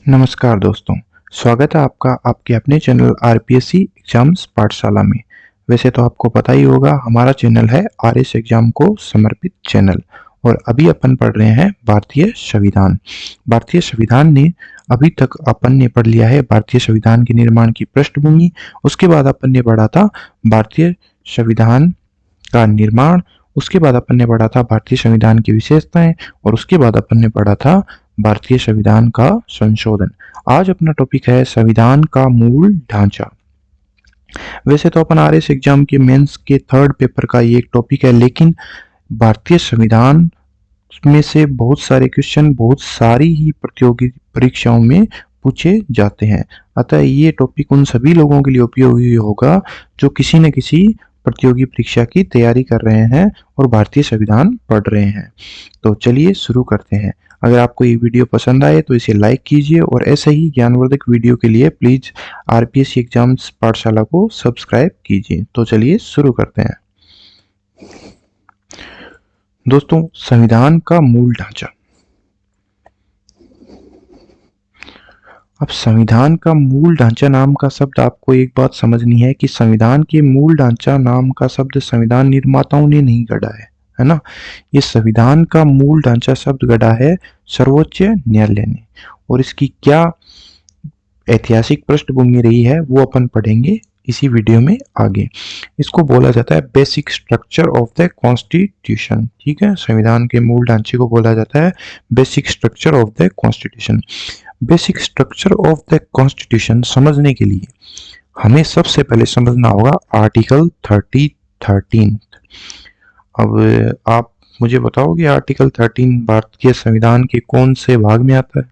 नमस्कार दोस्तों, स्वागत है आपका आपके अपने चैनल आरपीएससी एग्जाम्स पाठशाला में। वैसे तो आपको पता ही होगा हमारा चैनल है आरएस एग्जाम को समर्पित चैनल और अभी अपन पढ़ रहे हैं भारतीय संविधान। भारतीय संविधान ने अभी तक अपन ने पढ़ लिया है भारतीय संविधान के निर्माण की पृष्ठभूमि। उसके बाद अपन ने पढ़ा था भारतीय संविधान का निर्माण, उसके बाद अपन ने पढ़ा था भारतीय संविधान की विशेषताएं और उसके बाद अपन ने पढ़ा था भारतीय संविधान का संशोधन। आज अपना टॉपिक है संविधान का मूल ढांचा। वैसे तो अपन आरएस एग्जाम के मेंस के थर्ड पेपर का ये एक टॉपिक है, लेकिन भारतीय संविधान में से बहुत सारे क्वेश्चन बहुत सारी ही प्रतियोगी परीक्षाओं में पूछे जाते हैं। अतः ये टॉपिक उन सभी लोगों के लिए उपयोगी होगा जो किसी न किसी प्रतियोगी परीक्षा की तैयारी कर रहे हैं और भारतीय संविधान पढ़ रहे हैं। तो चलिए शुरू करते हैं। अगर आपको ये वीडियो पसंद आए तो इसे लाइक कीजिए और ऐसे ही ज्ञानवर्धक वीडियो के लिए प्लीज आरपीएससी एग्जाम्स पाठशाला को सब्सक्राइब कीजिए। तो चलिए शुरू करते हैं। दोस्तों, संविधान का मूल ढांचा। अब संविधान का मूल ढांचा नाम का शब्द आपको एक बात समझनी है कि संविधान के मूल ढांचा नाम का शब्द संविधान निर्माताओं ने नहीं गढ़ा है ना। ये संविधान का मूल ढांचा शब्द गढ़ा है सर्वोच्च न्यायालय ने और इसकी क्या ऐतिहासिक पृष्ठभूमि रही है वो अपन पढ़ेंगे इसी वीडियो में आगे। इसको बोला जाता है basic structure of the constitution. ठीक है, संविधान के मूल ढांचे को बोला जाता है basic structure of the constitution. Basic structure of the constitution समझने के लिए हमें सबसे पहले समझना होगा आर्टिकल 13। अब आप मुझे बताओगे आर्टिकल 13 भारतीय संविधान के कौन से भाग में आता है?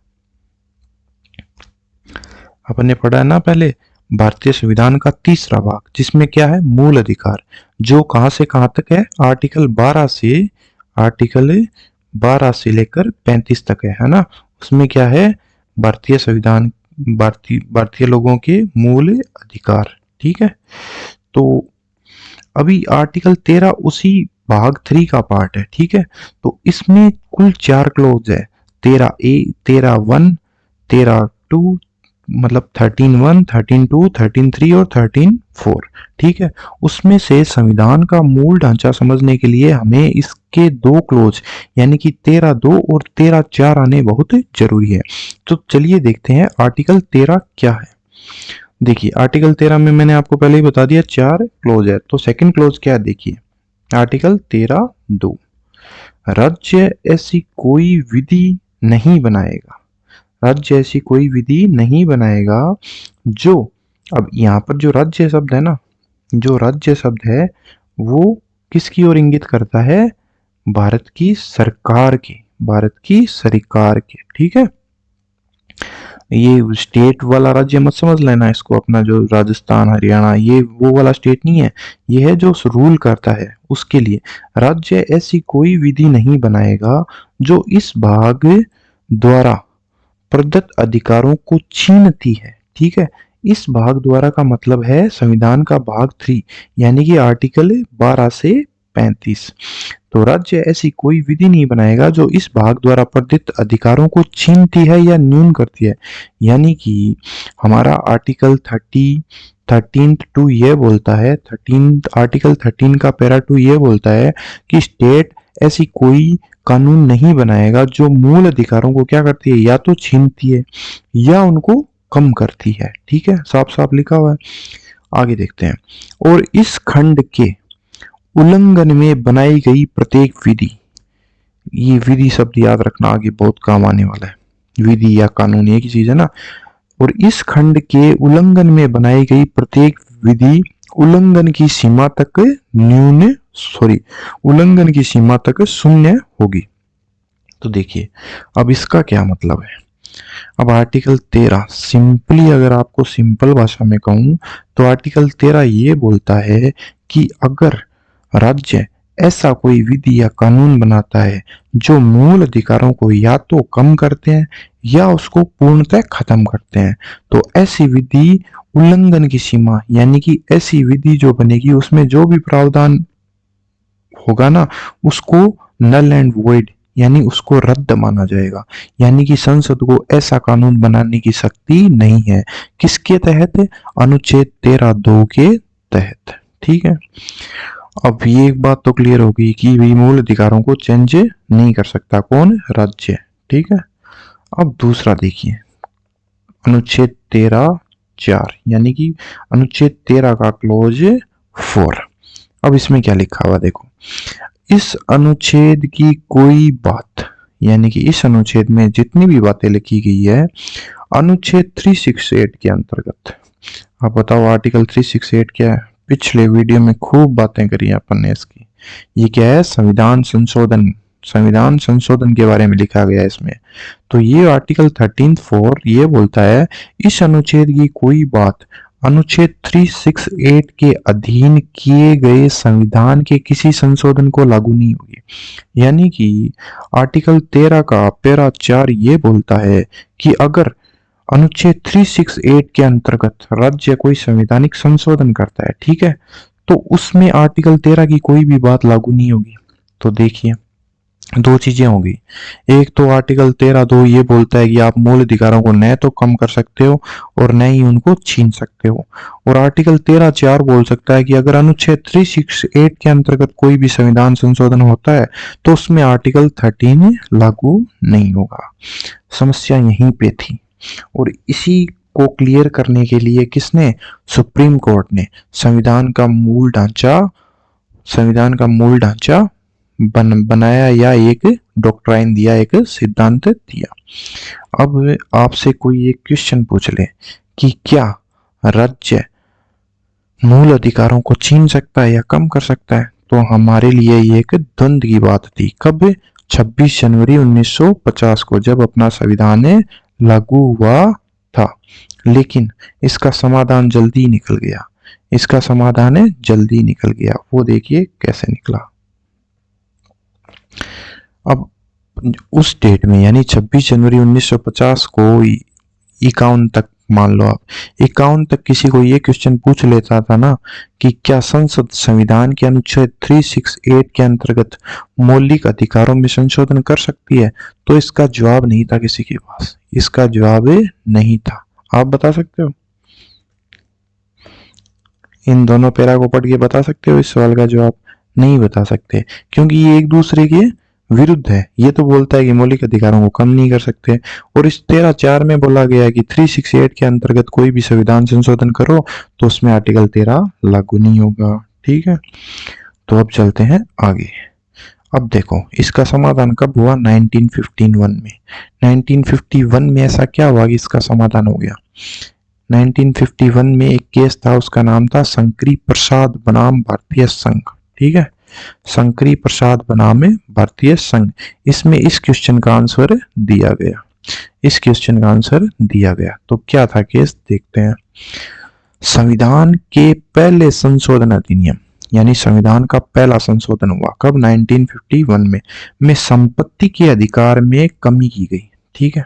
अपन ने पढ़ा है ना पहले, भारतीय संविधान का तीसरा भाग जिसमें क्या है, मूल अधिकार, जो कहां से कहां तक है, आर्टिकल 12 से लेकर 35 तक है ना। उसमें क्या है, भारतीय संविधान भारतीय लोगों के मूल अधिकार। ठीक है, तो अभी आर्टिकल 13 उसी भाग 3 का पार्ट है। ठीक है, तो इसमें कुल 4 क्लोज है, 13A, 13(1), 13(2), मतलब 13(1), 13(2), 13(3) और 13(4). ठीक है, उसमें से संविधान का मूल ढांचा समझने के लिए हमें इसके 2 क्लोज यानी कि 13(2) और 13(4) आने बहुत जरूरी है। तो चलिए देखते हैं आर्टिकल 13 क्या है। देखिए आर्टिकल 13 में मैंने आपको पहले ही बता दिया 4 क्लोज है। तो सेकंड क्लोज क्या है, देखिए आर्टिकल 13(2), राज्य ऐसी कोई विधि नहीं बनाएगा, राज्य ऐसी कोई विधि नहीं बनाएगा जो, अब यहाँ पर जो राज्य शब्द है ना, जो राज्य शब्द है वो किसकी ओर इंगित करता है, भारत की सरकार के, भारत की सरकार के। ठीक है, ये स्टेट वाला राज्य मत समझ लेना इसको, अपना जो राजस्थान हरियाणा ये वो वाला स्टेट नहीं है, ये है जो रूल करता है उसके लिए। राज्य ऐसी कोई विधि नहीं बनाएगा जो इस भाग द्वारा प्रदत्त अधिकारों को छीनती है। ठीक है, इस भाग द्वारा का मतलब है संविधान का भाग 3 यानी कि आर्टिकल 12 से 35। तो राज्य ऐसी कोई विधि नहीं बनाएगा जो इस भाग द्वारा प्रदत्त अधिकारों को छीनती है या न्यून करती है। यानी कि हमारा आर्टिकल 13(2) ये बोलता है, आर्टिकल 13 का पैरा 2 ये बोलता है कि स्टेट ऐसी कोई कानून नहीं बनाएगा जो मूल अधिकारों को क्या करती है, या तो छीनती है या उनको कम करती है। ठीक है, साफ साफ लिखा हुआ है। आगे देखते हैं, और इस खंड के उल्लंघन में बनाई गई प्रत्येक विधि, ये विधि शब्द याद रखना आगे बहुत काम आने वाला है। विधि या कानून एक ही चीज है ना। और इस खंड के उल्लंघन में बनाई गई प्रत्येक विधि उल्लंघन की सीमा तक उल्लंघन की सीमा तक शून्य होगी। तो देखिए अब इसका क्या मतलब है। अब आर्टिकल 13 सिंपली अगर आपको सिंपल भाषा में कहूं तो आर्टिकल 13 ये बोलता है कि अगर राज्य ऐसा कोई विधि या कानून बनाता है जो मूल अधिकारों को या तो कम करते हैं या उसको पूर्णतः खत्म करते हैं, तो ऐसी विधि उल्लंघन की सीमा यानी कि ऐसी विधि जो बनेगी उसमें जो भी प्रावधान होगा ना उसको नल एंड वॉइड यानी उसको रद्द माना जाएगा। यानी कि संसद को ऐसा कानून बनाने की शक्ति नहीं है। किसके तहत? अनुच्छेद 13(2) के तहत। ठीक है। अब ये एक बात तो क्लियर होगी कि भी मूल अधिकारों को चेंज नहीं कर सकता कौन? राज्य। ठीक है। अब दूसरा देखिए, अनुच्छेद 13(4) यानी कि अनुच्छेद 13 का क्लोज 4। अब इसमें क्या लिखा हुआ देखो, इस अनुच्छेद की कोई बात, यानी कि इस अनुच्छेद में जितनी भी बातें लिखी गई है अनुच्छेद 368 के अंतर्गत। आप बताओ आर्टिकल 368 क्या है? पिछले वीडियो में खूब बातें करी अपन ने इसकी। ये क्या है? संविधान संशोधन। संविधान संशोधन के बारे में लिखा गया है इसमें। तो ये आर्टिकल 13(4) ये बोलता है इस अनुच्छेद की कोई बात अनुच्छेद 368 के अधीन किए गए संविधान के किसी संशोधन को लागू नहीं होगी। यानी कि आर्टिकल 13 का पैरा 4 ये बोलता है कि अगर अनुच्छेद 368 के अंतर्गत राज्य कोई संवैधानिक संशोधन करता है, ठीक है, तो उसमें आर्टिकल 13 की कोई भी बात लागू नहीं होगी। तो देखिए दो चीजें होगी। एक तो आर्टिकल 13(2) ये बोलता है कि आप मूल अधिकारों को न तो कम कर सकते हो और न ही उनको छीन सकते हो। और आर्टिकल 13(4) बोल सकता है कि अगर अनुच्छेद 368 के अंतर्गत कोई भी संविधान संशोधन होता है तो उसमें आर्टिकल 13 लागू नहीं होगा। समस्या यहीं पे थी और इसी को क्लियर करने के लिए किसने? सुप्रीम कोर्ट ने संविधान का मूल ढांचा बनाया या एक डॉक्ट्राइन दिया, एक सिद्धांत दिया। अब आपसे कोई एक क्वेश्चन पूछ ले कि क्या राज्य मूल अधिकारों को छीन सकता है या कम कर सकता है, तो हमारे लिए ये एक द्वंद्व की बात थी। कब? 26 जनवरी 1950 को, जब अपना संविधान लागू हुआ था। लेकिन इसका समाधान जल्दी निकल गया। इसका समाधान जल्दी निकल गया। वो देखिए कैसे निकला। अब उस डेट में यानी 26 जनवरी 1950 को 51 तक, मान लो आप 51 तक किसी को ये क्वेश्चन पूछ लेता था ना कि क्या संसद संविधान के अनुच्छेद 368 के अंतर्गत मौलिक अधिकारों में संशोधन कर सकती है, तो इसका जवाब नहीं था किसी के पास। इसका जवाब नहीं था। आप बता सकते हो? इन दोनों पैरा को पढ़ के बता सकते हो इस सवाल का जवाब? नहीं बता सकते, क्योंकि ये एक दूसरे के विरुद्ध है। ये तो बोलता है कि मौलिक अधिकारों को कम नहीं कर सकते, और इस 13(4) में बोला गया है कि 368 के अंतर्गत कोई भी संविधान संशोधन करो तो उसमें आर्टिकल 13 लागू नहीं होगा। ठीक है, तो अब चलते हैं आगे। अब देखो इसका समाधान कब हुआ? 1951 में। 1951 में ऐसा क्या हुआ कि इसका समाधान हो गया? 1951 में एक केस था, उसका नाम था शंकरी प्रसाद बनाम भारतीय संघ। ठीक है, शंकरी प्रसाद बनाम भारतीय संघ। इसमें इस क्वेश्चन का आंसर दिया गया। इस क्वेश्चन का आंसर दिया गया। तो क्या था केस, देखते हैं। संविधान के पहले संशोधन अधिनियम, यानी संविधान का पहला संशोधन हुआ कब? 1951 में संपत्ति के अधिकार में कमी की गई। ठीक है,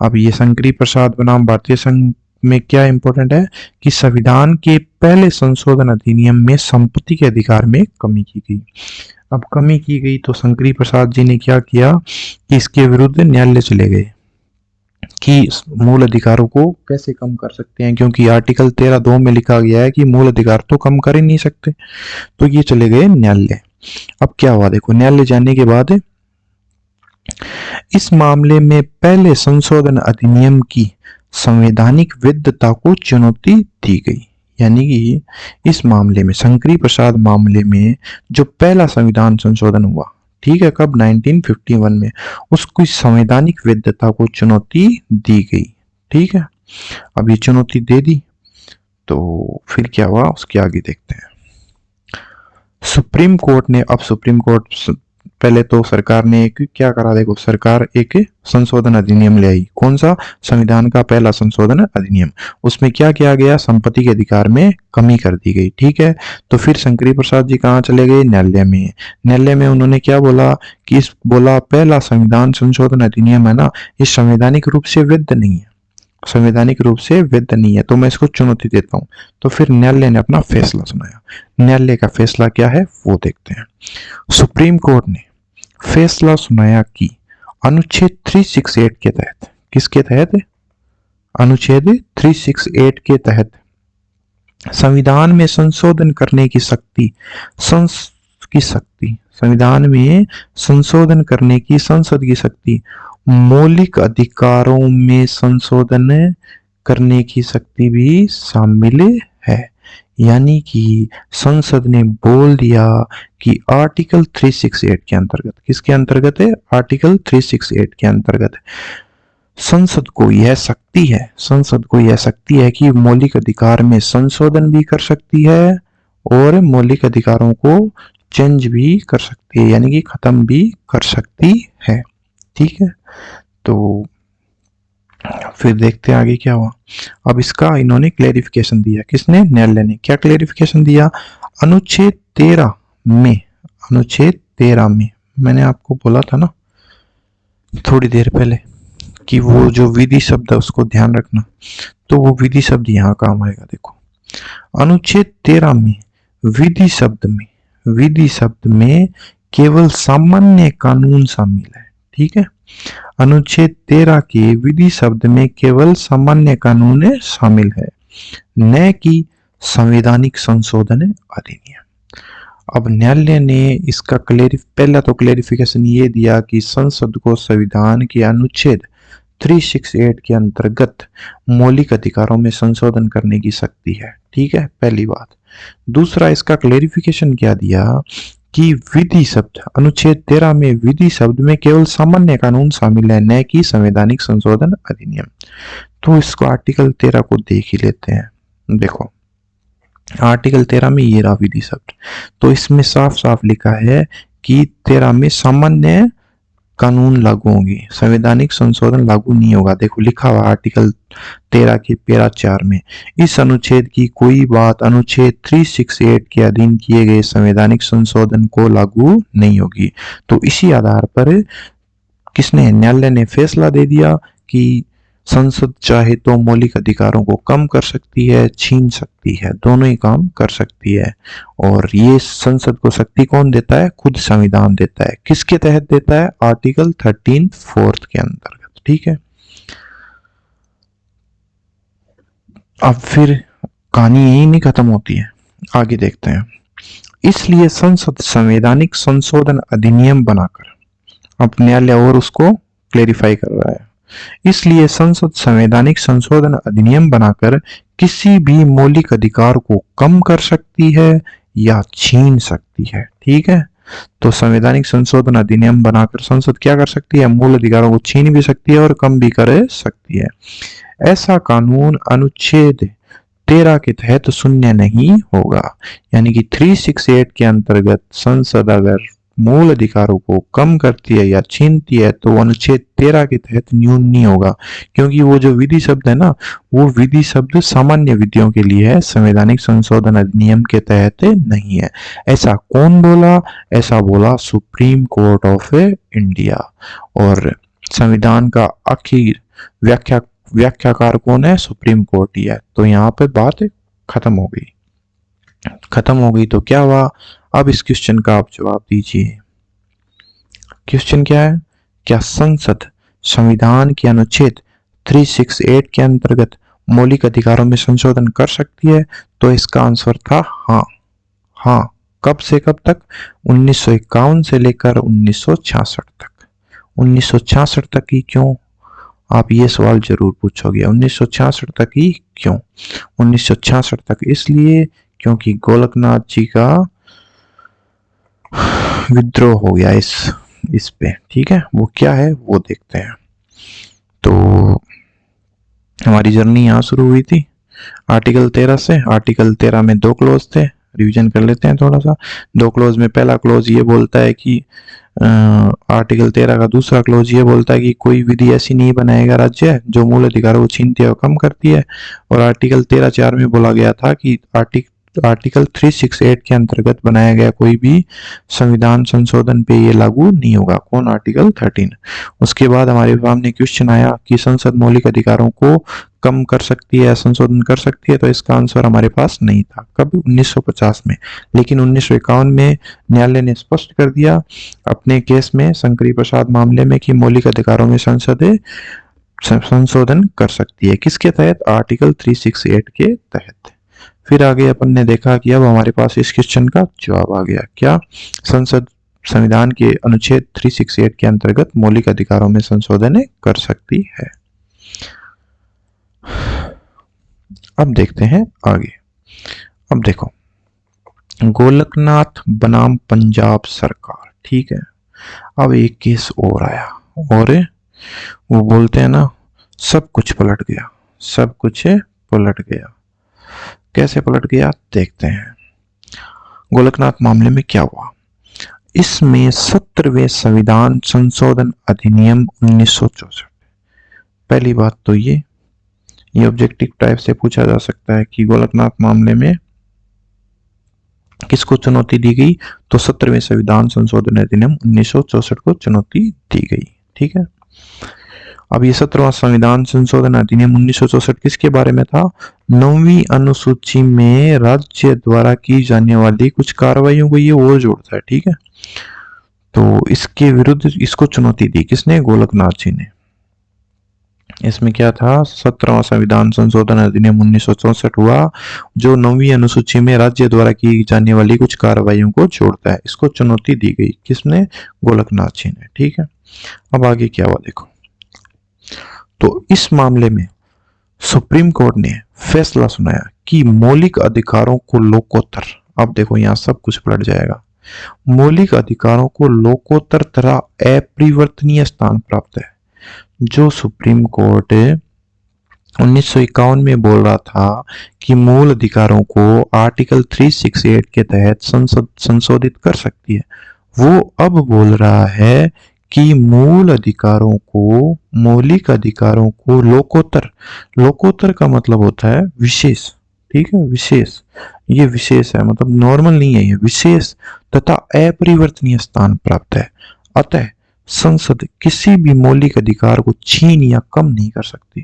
अब ये शंकरी प्रसाद बनाम भारतीय संघ में क्या इंपॉर्टेंट है कि संविधान के पहले संशोधन अधिनियम में संपत्ति के अधिकार में कमी की गई। अब कमी की गई तो शंकरी प्रसाद जी ने क्या किया कि इसके विरुद्ध न्यायालय चले गए कि मूल अधिकारों को कैसे कम कर सकते हैं, क्योंकि आर्टिकल 13(2) में लिखा गया है कि मूल अधिकार तो कम कर ही नहीं सकते। तो ये चले गए न्यायालय। अब क्या हुआ देखो, न्यायालय जाने के बाद इस मामले में पहले संशोधन अधिनियम की संवैधानिक वैधता को चुनौती दी गई। यानी कि इस मामले में, शंकरी प्रसाद मामले में जो पहला संविधान संशोधन हुआ, ठीक है, कब? 1951 में, उसकी संवैधानिक वैधता को चुनौती दी गई। ठीक है, अब ये चुनौती दे दी तो फिर क्या हुआ उसके आगे देखते हैं। सुप्रीम कोर्ट ने, अब सुप्रीम कोर्ट, पहले तो सरकार ने एक क्या करा देखो, सरकार एक संशोधन अधिनियम ले आई। कौन सा? संविधान का पहला संशोधन अधिनियम। उसमें क्या किया गया? संपत्ति के अधिकार में कमी कर दी गई। ठीक है, तो फिर शंकरी प्रसाद जी कहाँ चले गए? न्यायालय में। न्यायालय में उन्होंने क्या बोला कि बोला पहला संविधान संशोधन अधिनियम है ना, ये संवैधानिक रूप से वैध नहीं है, संवैधानिक रूप से वैध नहीं है, तो मैं इसको चुनौती देता हूं। तो फिर न्यायालय ने अपना फैसला सुनाया। न्यायालय का फैसला क्या है वो देखते हैं। सुप्रीम कोर्ट ने फैसला सुनाया कि अनुच्छेद 368 के तहत, किसके तहत? अनुच्छेद 368 के तहत संविधान में संशोधन करने की शक्ति संविधान में संशोधन करने की संसद की शक्ति मौलिक अधिकारों में संशोधन करने की शक्ति भी शामिल है। यानी कि संसद ने बोल दिया कि आर्टिकल 368 के अंतर्गत, किसके अंतर्गत है? आर्टिकल 368 के अंतर्गत संसद को यह शक्ति है कि मौलिक अधिकार में संशोधन भी कर सकती है और मौलिक अधिकारों को चेंज भी कर सकती है, यानी कि खत्म भी कर सकती है। ठीक है, तो फिर देखते हैं आगे क्या हुआ। अब इसका इन्होंने क्लेरिफिकेशन दिया, किसने? न्यायालय ने। क्या क्लेरिफिकेशन दिया? अनुच्छेद 13 में मैंने आपको बोला था ना थोड़ी देर पहले कि वो जो विधि शब्द है उसको ध्यान रखना, तो वो विधि शब्द यहाँ काम आएगा। देखो, अनुच्छेद 13 में विधि शब्द में केवल सामान्य कानून शामिल है। ठीक है, अनुच्छेद 13 के विधि शब्द में केवल सामान्य कानून शामिल है, न कि संवैधानिक संशोधन अधिनियम। अब न्यायालय ने इसका पहला तो क्लेरिफिकेशन ये दिया कि संसद को संविधान के अनुच्छेद 368 के अंतर्गत मौलिक अधिकारों में संशोधन करने की शक्ति है। ठीक है, पहली बात। दूसरा, इसका क्लेरिफिकेशन क्या दिया कि विधि शब्द, अनुच्छेद 13 में विधि शब्द में केवल सामान्य कानून शामिल है, न कि संवैधानिक संशोधन अधिनियम। तो इसको आर्टिकल 13 को देख ही लेते हैं। देखो, आर्टिकल 13 में ये रहा विधि शब्द, तो इसमें साफ साफ लिखा है कि 13 में सामान्य कानून लागू होंगे, संवैधानिक संशोधन लागू नहीं होगा। देखो लिखा हुआ आर्टिकल 13 के पैरा 4 में, इस अनुच्छेद की कोई बात अनुच्छेद 368 के अधीन किए गए संवैधानिक संशोधन को लागू नहीं होगी। तो इसी आधार पर किसने? न्यायालय ने फैसला दे दिया कि संसद चाहे तो मौलिक अधिकारों को कम कर सकती है, छीन सकती है, दोनों ही काम कर सकती है। और ये संसद को शक्ति कौन देता है? खुद संविधान देता है। किसके तहत देता है? आर्टिकल 13 4 के अंतर्गत। ठीक है, अब फिर कहानी यही नहीं खत्म होती है, आगे देखते हैं। इसलिए संसद संवैधानिक संशोधन अधिनियम बनाकर, अब न्यायालय और उसको क्लेरिफाई कर रहा है, इसलिए संसद संवैधानिक संशोधन अधिनियम बनाकर किसी भी मौलिक अधिकार को कम कर सकती है या छीन सकती है। ठीक है, तो संवैधानिक संशोधन अधिनियम बनाकर संसद क्या कर सकती है? मूल अधिकारों को छीन भी सकती है और कम भी कर सकती है। ऐसा कानून अनुच्छेद 13 के तहत शून्य नहीं होगा। यानी कि 368 के अंतर्गत संसद अगर मूल अधिकारों को कम करती है या छीनती है तो अनुच्छेद 13 के तहत न्यून नहीं होगा, क्योंकि वो जो विधि शब्द है ना, वो विधि शब्द सामान्य विधियों के लिए है, संवैधानिक संशोधन अधिनियम के तहत नहीं है। ऐसा कौन बोला? ऐसा बोला सुप्रीम कोर्ट ऑफ इंडिया। और संविधान का आखिर व्याख्याकार कौन है? सुप्रीम कोर्ट ही है। तो यहाँ पे बात खत्म हो गई। तो क्या हुआ? अब इस क्वेश्चन का आप जवाब दीजिए। क्वेश्चन क्या है? क्या संसद संविधान के अनुच्छेद 368 के अंतर्गत मौलिक अधिकारों में संशोधन कर सकती है? तो इसका आंसर था हाँ। कब से कब तक? 1951 से लेकर 1966 तक। 1966 तक ही क्यों? आप ये सवाल जरूर पूछोगे, 1966 तक ही क्यों? 1966 तक इसलिए क्योंकि गोलकनाथ जी का विद्रोह हो गया इस पे। ठीक है, वो क्या है वो देखते हैं। तो हमारी जर्नी यहाँ शुरू हुई थी आर्टिकल 13 से। आर्टिकल 13 में 2 क्लोज थे, रिवीजन कर लेते हैं थोड़ा सा। 2 क्लोज में पहला क्लोज ये बोलता है कि आर्टिकल 13 का दूसरा क्लोज ये बोलता है कि कोई विधि ऐसी नहीं बनाएगा राज्य जो मूल अधिकारों को छीनती है और कम करती है। और आर्टिकल 13(4) में बोला गया था कि आर्टिकल 368 के अंतर्गत बनाया गया कोई भी संविधान संशोधन पे ये लागू नहीं होगा। कौन? आर्टिकल 13। उसके बाद हमारे सामने क्वेश्चन आया कि संसद मौलिक अधिकारों को कम कर सकती है, संशोधन कर सकती है, तो इसका आंसर हमारे पास नहीं था। कब? 1950 में। लेकिन 1951 में न्यायालय ने स्पष्ट कर दिया अपने केस में, शंकरी प्रसाद मामले में, कि मौलिक अधिकारों में संसद संशोधन कर सकती है। किसके तहत? आर्टिकल 368 के तहत। फिर आगे अपन ने देखा कि अब हमारे पास इस क्वेश्चन का जवाब आ गया। क्या? संसद संविधान के अनुच्छेद 368 के अंतर्गत मौलिक अधिकारों में संशोधन कर सकती है। अब देखते हैं आगे। अब देखो, गोलकनाथ बनाम पंजाब सरकार, ठीक है। अब एक केस और आया और वो बोलते हैं ना, सब कुछ पलट गया, सब कुछ पलट गया। कैसे पलट गया देखते हैं। गोलकनाथ मामले में क्या हुआ? इसमें 17वें संविधान संशोधन अधिनियम 1964। पहली बात तो ये ऑब्जेक्टिव टाइप से पूछा जा सकता है कि गोलकनाथ मामले में किसको चुनौती दी गई? तो 17वें संविधान संशोधन अधिनियम 1964 को चुनौती दी गई, ठीक है। अब ये 17वां संविधान संशोधन अधिनियम 1964 किसके बारे में था? 9वीं अनुसूची में राज्य द्वारा की जाने वाली कुछ कार्रवाइयों को ये और जोड़ता है, ठीक है। तो इसके विरुद्ध इसको चुनौती दी किसने? गोलकनाथ जी ने। इसमें क्या था? 17वां संविधान संशोधन अधिनियम 1964 हुआ, जो 9वीं अनुसूची में राज्य द्वारा की जाने वाली कुछ कार्रवाइयों को जोड़ता है। इसको चुनौती दी गई किसने? गोलकनाथ जी ने, ठीक है। अब आगे क्या हुआ देखो। तो इस मामले में सुप्रीम कोर्ट ने फैसला सुनाया कि मौलिक अधिकारों को लोकोत्तर, अब देखो यहां सब कुछ पलट जाएगा, मौलिक अधिकारों को लोकोत्तर तरह अपरिवर्तनीय स्थान प्राप्त है। जो सुप्रीम कोर्ट 1951 में बोल रहा था कि मूल अधिकारों को आर्टिकल 368 के तहत संसद संशोधित कर सकती है, वो अब बोल रहा है कि मूल अधिकारों को, मौलिक अधिकारों को लोकोत्तर, लोकोत्तर का मतलब होता है विशेष, ठीक है, विशेष, ये विशेष है, मतलब नॉर्मल नहीं है, ये विशेष तथा अपरिवर्तनीय स्थान प्राप्त है। अतः संसद किसी भी मौलिक अधिकार को छीन या कम नहीं कर सकती।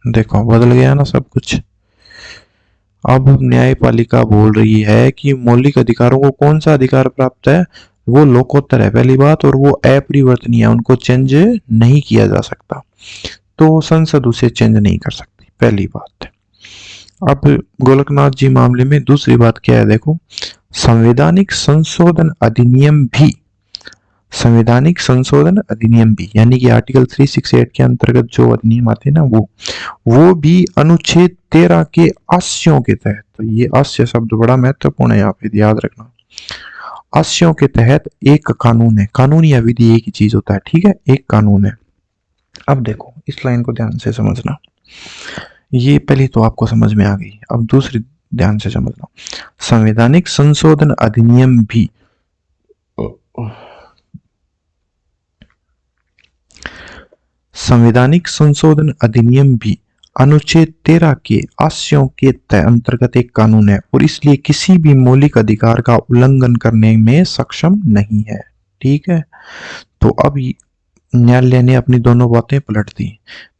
देखो बदल गया ना सब कुछ। अब न्यायपालिका बोल रही है कि मौलिक अधिकारों को कौन सा अधिकार प्राप्त है? वो लोकोत्तर है, पहली बात, और वो अपरिवर्तनीय है, उनको चेंज नहीं किया जा सकता, तो संसद उसे चेंज नहीं कर सकती, पहली बात। अब गोलकनाथ जी मामले में दूसरी बात क्या है देखो, संवैधानिक संशोधन अधिनियम भी, संवैधानिक संशोधन अधिनियम भी, यानी कि आर्टिकल 368 के अंतर्गत जो अधिनियम आते हैं ना, वो भी अनुच्छेद 13 के आशयों के तहत, तो ये आशय शब्द बड़ा महत्वपूर्ण है, यहाँ पे याद रखना, आशयों के तहत एक कानून है। कानून या विधि एक ही चीज होता है, ठीक है, एक कानून है। अब देखो इस लाइन को ध्यान से समझना, ये पहली तो आपको समझ में आ गई, अब दूसरी ध्यान से समझना। संवैधानिक संशोधन अधिनियम भी संवैधानिक संशोधन अधिनियम भी अनुच्छेद 13 के आशयों के अंतर्गत एक कानून है और इसलिए किसी भी मौलिक अधिकार का उल्लंघन करने में सक्षम नहीं है, ठीक है। तो अब न्यायालय ने अपनी दोनों बातें पलट दी।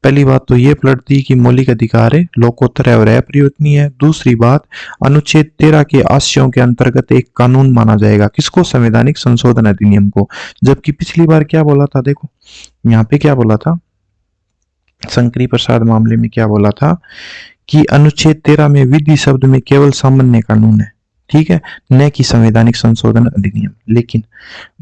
पहली बात तो ये पलट दी कि मौलिक अधिकार लोकोत्तर है और अपरिवर्तनीय है। दूसरी बात, अनुच्छेद 13 के आशयों के अंतर्गत एक कानून माना जाएगा, किसको? संवैधानिक संशोधन अधिनियम को। जबकि पिछली बार क्या बोला था देखो, यहाँ पे क्या बोला था, शंकरी प्रसाद मामले में क्या बोला था कि अनुच्छेद 13 में विधि शब्द में केवल सामान्य कानून है, ठीक है, न कि संवैधानिक संशोधन अधिनियम। लेकिन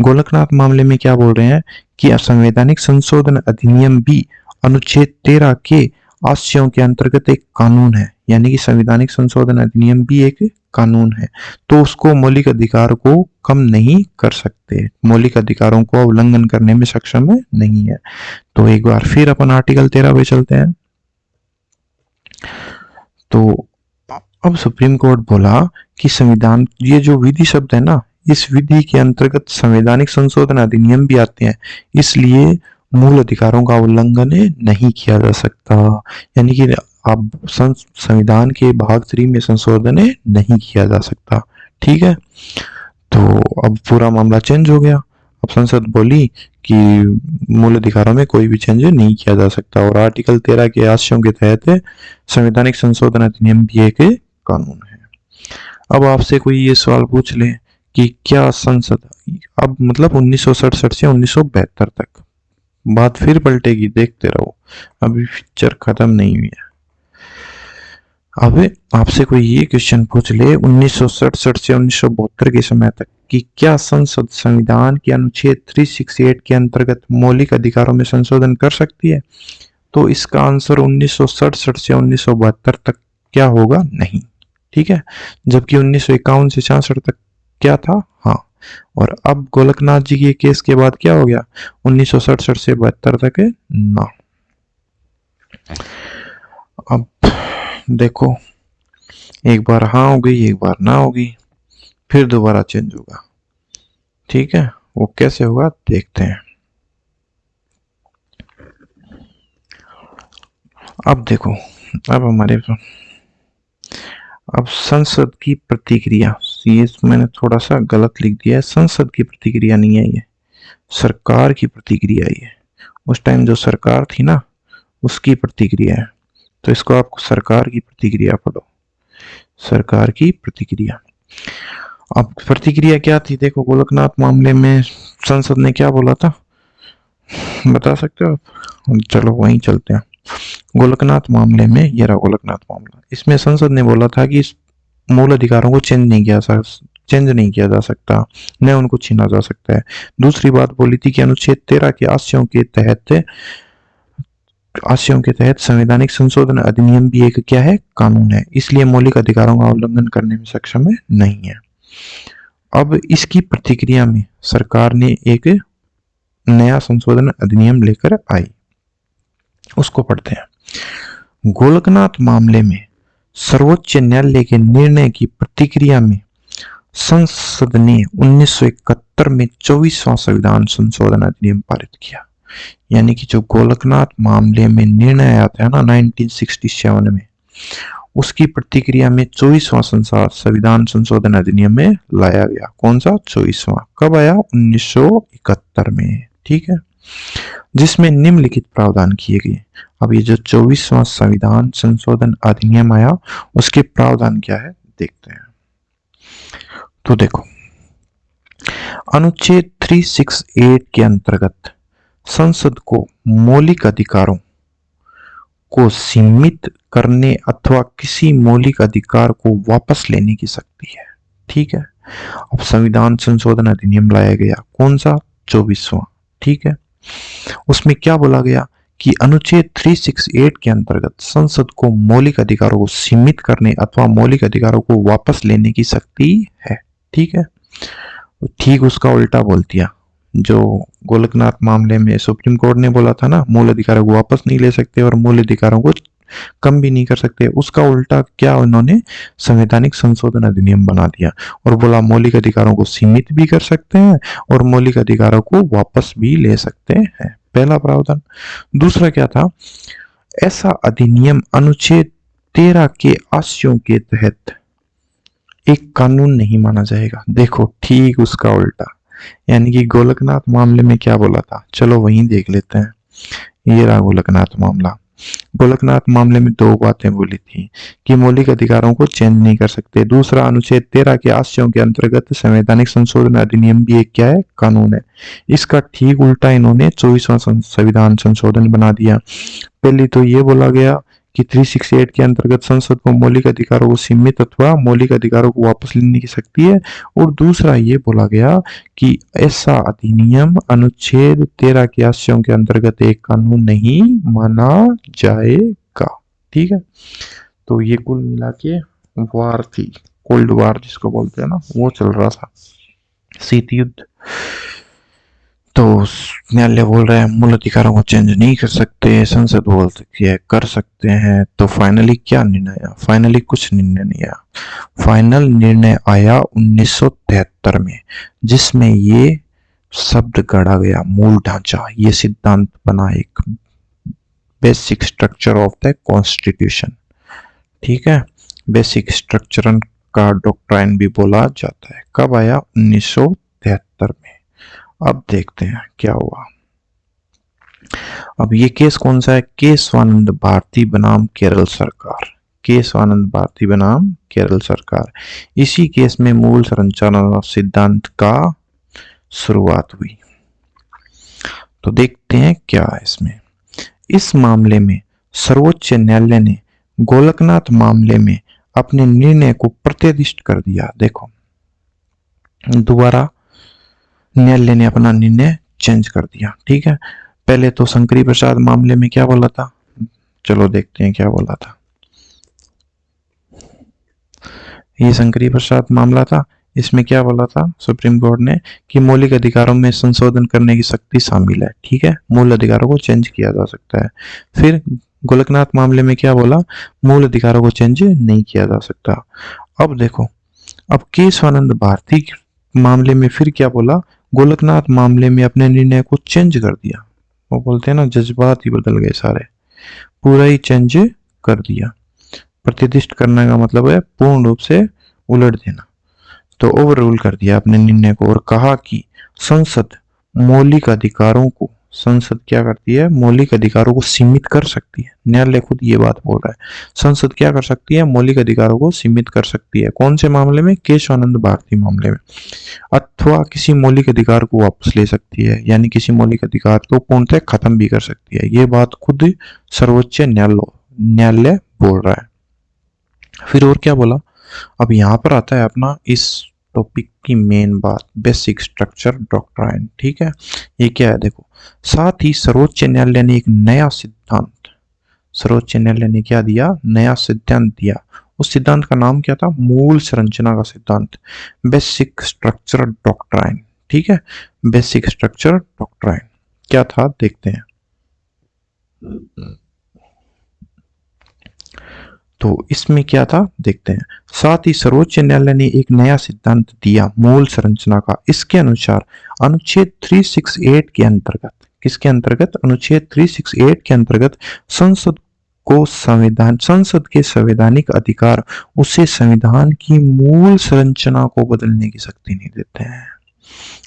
गोलकनाथ मामले में क्या बोल रहे हैं कि संवैधानिक संशोधन अधिनियम भी अनुच्छेद 13 के आशयों के अंतर्गत एक कानून है, यानी कि संवैधानिक संशोधन अधिनियम भी एक कानून है, तो उसको मौलिक अधिकार को कम नहीं कर सकते, मौलिक अधिकारों को उल्लंघन करने में सक्षम नहीं है। तो एक बार फिर अपन आर्टिकल 13 पे चलते हैं। तो अब सुप्रीम कोर्ट बोला कि संविधान, ये जो विधि शब्द है ना, इस विधि के अंतर्गत संवैधानिक संशोधन अधिनियम भी आते हैं, इसलिए मूल अधिकारों का उल्लंघन नहीं किया जा सकता, यानी कि अब संविधान के भाग 3 में संशोधन नहीं किया जा सकता, ठीक है। तो अब पूरा मामला चेंज हो गया। अब संसद बोली कि मूल अधिकारों में कोई भी चेंज नहीं किया जा सकता, और आर्टिकल 13 के आशयों के तहत संवैधानिक संशोधन अधिनियम भी एक कानून है। अब आपसे कोई ये सवाल पूछ ले कि क्या संसद, अब मतलब 1967 से 1972 तक, बात फिर पलटेगी, देखते रहो, अभी पिक्चर खत्म नहीं हुई है। अब आपसे कोई ये क्वेश्चन पूछ ले 1967 से 1972 के समय तक कि क्या संसद संविधान के अनुच्छेद 368 के अंतर्गत मौलिक अधिकारों में संशोधन कर सकती है, तो इसका आंसर 1967 से 1972 तक क्या होगा, नहीं। ठीक है, जबकि 1951 से 66 तक क्या था, हाँ। और अब गोलकनाथ जी के केस के बाद क्या हो गया, 1967 से 72 तक है ना। अब देखो, एक बार हाँ हो गई, एक बार ना होगी, फिर दोबारा चेंज होगा। ठीक है, वो कैसे होगा देखते हैं। अब देखो, अब हमारे अब संसद की प्रतिक्रिया, ये मैंने थोड़ा सा गलत लिख दिया है, संसद की प्रतिक्रिया नहीं है, ये सरकार की प्रतिक्रिया है। उस टाइम जो सरकार थी ना, उसकी प्रतिक्रिया है, तो इसको आपको सरकार की प्रतिक्रिया पढ़ो, सरकार की प्रतिक्रिया। अब प्रतिक्रिया क्या थी, देखो गोलकनाथ मामले में संसद ने क्या बोला था, बता सकते हो आप? चलो वहीं चलते हैं। गोलकनाथ मामले में, ये रहा गोलकनाथ मामला, इसमें संसद ने बोला था कि इस मूल अधिकारों को चेंज नहीं किया जा सकता, न उनको छीना जा सकता है। दूसरी बात बोली थी कि अनुच्छेद 13 के आशयों के तहत संवैधानिक संशोधन अधिनियम भी एक क्या है, कानून है, इसलिए मौलिक अधिकारों का उल्लंघन करने में सक्षम है नहीं है। अब इसकी प्रतिक्रिया में सरकार ने एक नया संशोधन अधिनियम लेकर आई, उसको पढ़ते हैं। गोलकनाथ मामले में सर्वोच्च न्यायालय के निर्णय की प्रतिक्रिया में संसद ने 1971 में 24वां संविधान संशोधन अधिनियम पारित किया। यानी कि जो गोलकनाथ मामले में निर्णय आया था ना 1967 में, उसकी प्रतिक्रिया में 24वां संविधान संशोधन अधिनियम में लाया गया। कौन सा 24वां, कब आया, 1971 में। ठीक है, जिसमें निम्नलिखित प्रावधान किए गए। अब ये जो 24वां संविधान संशोधन अधिनियम आया, उसके प्रावधान क्या है देखते हैं। तो देखो, अनुच्छेद 368 के अंतर्गत संसद को मौलिक अधिकारों को सीमित करने अथवा किसी मौलिक अधिकार को वापस लेने की शक्ति है। ठीक है, अब संविधान संशोधन अधिनियम लाया गया, कौन सा, 24वां। ठीक है, उसमें क्या बोला गया कि अनुच्छेद 368 के अंतर्गत संसद को मौलिक अधिकारों को सीमित करने अथवा मौलिक अधिकारों को वापस लेने की शक्ति है। ठीक है, ठीक उसका उल्टा बोल दिया। जो गोलकनाथ मामले में सुप्रीम कोर्ट ने बोला था ना, मूल अधिकारों को वापस नहीं ले सकते और मूल अधिकारों को कम भी नहीं कर सकते, उसका उल्टा क्या उन्होंने संवैधानिक संशोधन अधिनियम बना दिया और बोला मौलिक अधिकारों को सीमित भी कर सकते हैं और मौलिक अधिकारों को वापस भी ले सकते हैं। पहला प्रावधान। दूसरा क्या था, ऐसा अधिनियम अनुच्छेद 13 के आशयों के तहत एक कानून नहीं माना जाएगा। देखो, ठीक उसका उल्टा। यानी कि गोलकनाथ मामले में क्या बोला था, चलो वहीं देख लेते हैं। ये रहा गोलकनाथ मामला। गोलकनाथ मामले में दो बातें बोली थी कि मौलिक अधिकारों को चेंज नहीं कर सकते। दूसरा, अनुच्छेद 13 के आशयों के अंतर्गत संवैधानिक संशोधन अधिनियम भी एक क्या है, कानून है। इसका ठीक उल्टा इन्होंने 24वां संविधान संशोधन बना दिया। पहले तो ये बोला गया कि 368 के अंतर्गत संसद को मौलिक अधिकारों को सीमित अथवा मौलिक अधिकारों को वापस लेने की शक्ति है, और दूसरा ये बोला गया कि ऐसा अधिनियम अनुच्छेद 13 के आशयों के अंतर्गत एक कानून नहीं माना जाएगा। ठीक है, तो ये कुल मिला के वार थी, कोल्ड वार जिसको बोलते हैं ना, वो चल रहा था, शीत युद्ध। तो न्यायालय बोल रहा है मूल अधिकारों को चेंज नहीं कर सकते, संसद बोल सकती है कर सकते हैं। तो फाइनली क्या निर्णय आया, फाइनली कुछ निर्णय नहीं आया। फाइनल निर्णय आया 1973 में, जिसमें ये शब्द गढ़ा गया, मूल ढांचा, ये सिद्धांत बना, एक basic structure of the constitution. ठीक है, बेसिक स्ट्रक्चर का डॉक्ट्राइन भी बोला जाता है। कब आया, 1973 में। अब देखते हैं क्या हुआ। अब ये केस कौन सा है? केशवानंद भारती बनाम केरल सरकार। केशवानंद भारती बनाम केरल सरकार। इसी केस में मूल संरचना सिद्धांत का शुरुआत हुई। तो देखते हैं क्या है इसमें। इस मामले में सर्वोच्च न्यायालय ने गोलकनाथ मामले में अपने निर्णय को प्रत्यादिष्ट कर दिया। देखो, दोबारा न्यायालय ने अपना निर्णय चेंज कर दिया। ठीक है, पहले तो शंकरी प्रसाद मामले में क्या बोला था, चलो देखते हैं क्या बोला था। ये शंकरी प्रसाद मामला था, इसमें क्या बोला था सुप्रीम कोर्ट ने कि मौलिक अधिकारों में संशोधन करने की शक्ति शामिल है। ठीक है, मूल अधिकारों को चेंज किया जा सकता है। फिर गोलकनाथ मामले में क्या बोला, मूल अधिकारों को चेंज नहीं किया जा सकता। अब देखो, अब केशवानंद भारती मामले में फिर क्या बोला, गोलकनाथ मामले में अपने निर्णय को चेंज कर दिया। वो बोलते हैं ना, जज्बात ही बदल गए सारे, पूरा ही चेंज कर दिया। प्रतिष्ठित करने का मतलब है पूर्ण रूप से उलट देना। तो ओवर रूल कर दिया अपने निर्णय को और कहा कि संसद मौलिक अधिकारों को, संसद क्या करती है, मौलिक अधिकारों को सीमित कर सकती है। न्यायालय खुद ये बात बोल रहा है, संसद क्या कर सकती है, मौलिक अधिकारों को सीमित कर सकती है। कौन से मामले में? केशवानंद भारती मामले में। अथवा किसी मौलिक अधिकार को वापस ले सकती है, यानी किसी मौलिक अधिकार को पूर्णतः खत्म भी कर सकती है। ये बात खुद सर्वोच्च न्यायालय बोल रहा है। फिर और क्या बोला, अब यहां पर आता है अपना इस टॉपिक की मेन बात, बेसिक स्ट्रक्चर डॉक्ट्राइन। ठीक है, ये क्या है देखो। साथ ही सर्वोच्च न्यायालय ने एक नया सिद्धांत, सर्वोच्च न्यायालय ने क्या दिया, नया सिद्धांत दिया। उस सिद्धांत का नाम क्या था, मूल संरचना का सिद्धांत, बेसिक स्ट्रक्चर डॉक्ट्राइन। ठीक है, बेसिक स्ट्रक्चर डॉक्ट्राइन क्या था देखते हैं। तो इसमें क्या था देखते हैं। साथ ही सर्वोच्च न्यायालय ने एक नया सिद्धांत दिया मूल संरचना का। इसके अनुसार अनुच्छेद 368 के अंतर्गत, किसके अंतर्गत, अनुच्छेद 368 के अंतर्गत संसद के संवैधानिक अधिकार उसे संविधान की मूल संरचना को बदलने की शक्ति नहीं देते हैं।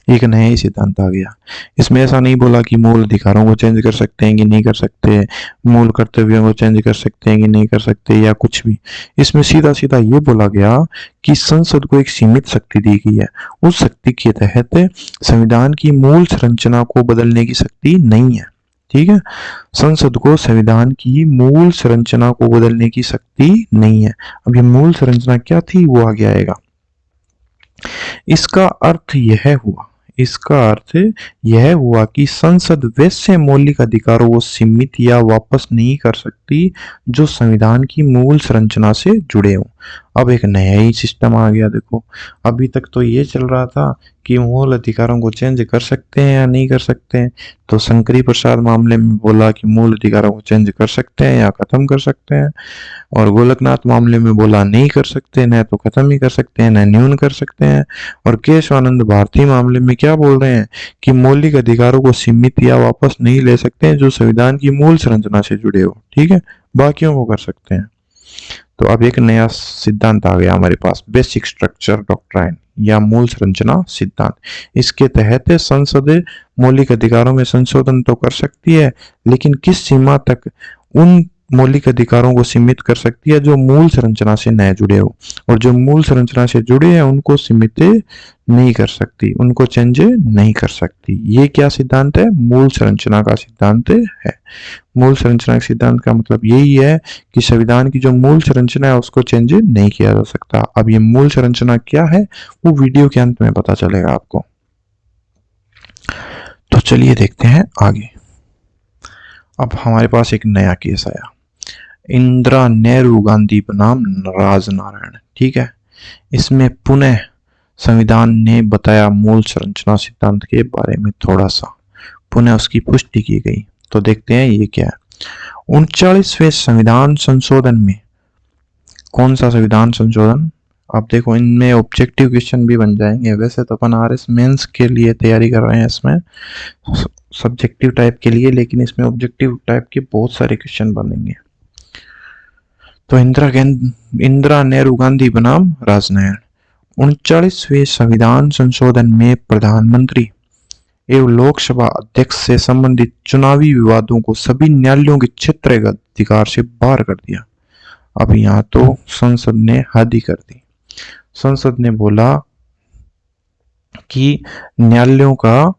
एक नया ही सिद्धांत आ गया। इसमें ऐसा नहीं बोला कि मूल अधिकारों को चेंज कर सकते हैं कि नहीं कर सकते, मूल कर्तव्यों को चेंज कर सकते हैं कि नहीं कर सकते, या कुछ भी। इसमें सीधा सीधा ये बोला गया कि संसद को एक सीमित शक्ति दी गई है, उस शक्ति के तहत संविधान की मूल संरचना को बदलने की शक्ति नहीं है। ठीक है, संसद को संविधान की मूल संरचना को बदलने की शक्ति नहीं है। अब ये मूल संरचना क्या थी वो आगे आएगा। इसका अर्थ यह हुआ कि संसद वैसे मौलिक अधिकारों को सीमित या वापस नहीं कर सकती जो संविधान की मूल संरचना से जुड़े हों। अब एक नया ही सिस्टम आ गया। देखो, अभी तक तो ये चल रहा था कि मूल अधिकारों को चेंज कर सकते हैं या नहीं कर सकते हैं। तो शंकरी प्रसाद मामले में बोला कि मूल अधिकारों को चेंज कर सकते हैं या खत्म कर सकते हैं, और गोलकनाथ मामले में बोला नहीं कर सकते, न तो खत्म ही कर सकते हैं न न्यून कर सकते हैं। और केशवानंद भारती मामले में क्या बोल रहे हैं कि मौलिक अधिकारों को सीमित या वापस नहीं ले सकते हैं जो संविधान की मूल संरचना से जुड़े हो। ठीक है, बाकियों को कर सकते हैं। तो अब एक नया सिद्धांत आ गया हमारे पास, बेसिक स्ट्रक्चर डॉक्ट्राइन या मूल संरचना सिद्धांत। इसके तहत संसद मौलिक अधिकारों में संशोधन तो कर सकती है, लेकिन किस सीमा तक, उन मौलिक अधिकारों को सीमित कर सकती है जो मूल संरचना से न जुड़े हो, और जो मूल संरचना से जुड़े हैं उनको सीमित नहीं कर सकती, उनको चेंज नहीं कर सकती। ये क्या सिद्धांत है, मूल संरचना का सिद्धांत है। मूल संरचना के सिद्धांत का मतलब यही है कि संविधान की जो मूल संरचना है उसको चेंज नहीं किया जा सकता। अब ये मूल संरचना क्या है वो वीडियो के अंत में पता चलेगा आपको। तो चलिए देखते हैं आगे। अब हमारे पास एक नया केस आया, इंदिरा नेहरू गांधी बनाम राजनारायण। ठीक है, इसमें पुनः संविधान ने बताया मूल संरचना सिद्धांत के बारे में, थोड़ा सा पुनः उसकी पुष्टि की गई। तो देखते हैं ये क्या है। 39वें संविधान संशोधन में, कौन सा संविधान संशोधन, आप देखो इनमें ऑब्जेक्टिव क्वेश्चन भी बन जाएंगे। वैसे तो अपन आरएस मेंस के लिए तैयारी कर रहे हैं इसमें सब्जेक्टिव टाइप के लिए, लेकिन इसमें ऑब्जेक्टिव टाइप के बहुत सारे क्वेश्चन बनेंगे। तो इंदिरा नेहरू गांधी बनाम राजनारायण। 39वें संविधान संशोधन में प्रधानमंत्री एवं लोकसभा अध्यक्ष से संबंधित चुनावी विवादों को सभी न्यायालयों के क्षेत्रगत अधिकार से बाहर कर दिया। अब यहाँ तो संसद ने हद ही कर दी। संसद ने बोला कि न्यायालयों का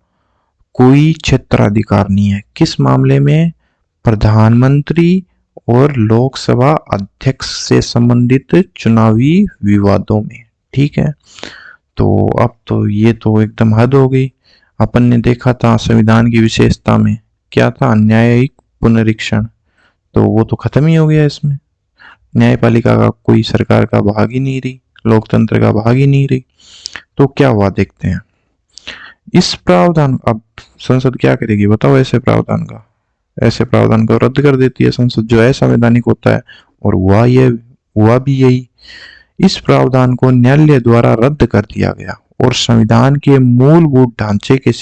कोई क्षेत्राधिकार नहीं है। किस मामले में? प्रधानमंत्री और लोकसभा अध्यक्ष से संबंधित चुनावी विवादों में। ठीक है, तो अब तो ये तो एकदम हद हो गई। अपन ने देखा था संविधान की विशेषता में क्या था, न्यायिक पुनरीक्षण, तो वो तो खत्म ही हो गया। इसमें न्यायपालिका का कोई सरकार का भाग ही नहीं रही, लोकतंत्र का भाग ही नहीं रही। तो क्या हुआ देखते हैं। इस प्रावधान, अब संसद क्या करेगी बताओ? ऐसे प्रावधान को रद्द कर देती है संसद, जो असंवैधानिक होता है। और हुआ भी यही। इस प्रावधान को न्यायालय द्वारा रद्द कर दिया गया और संविधान के मूलभूत ढांचे के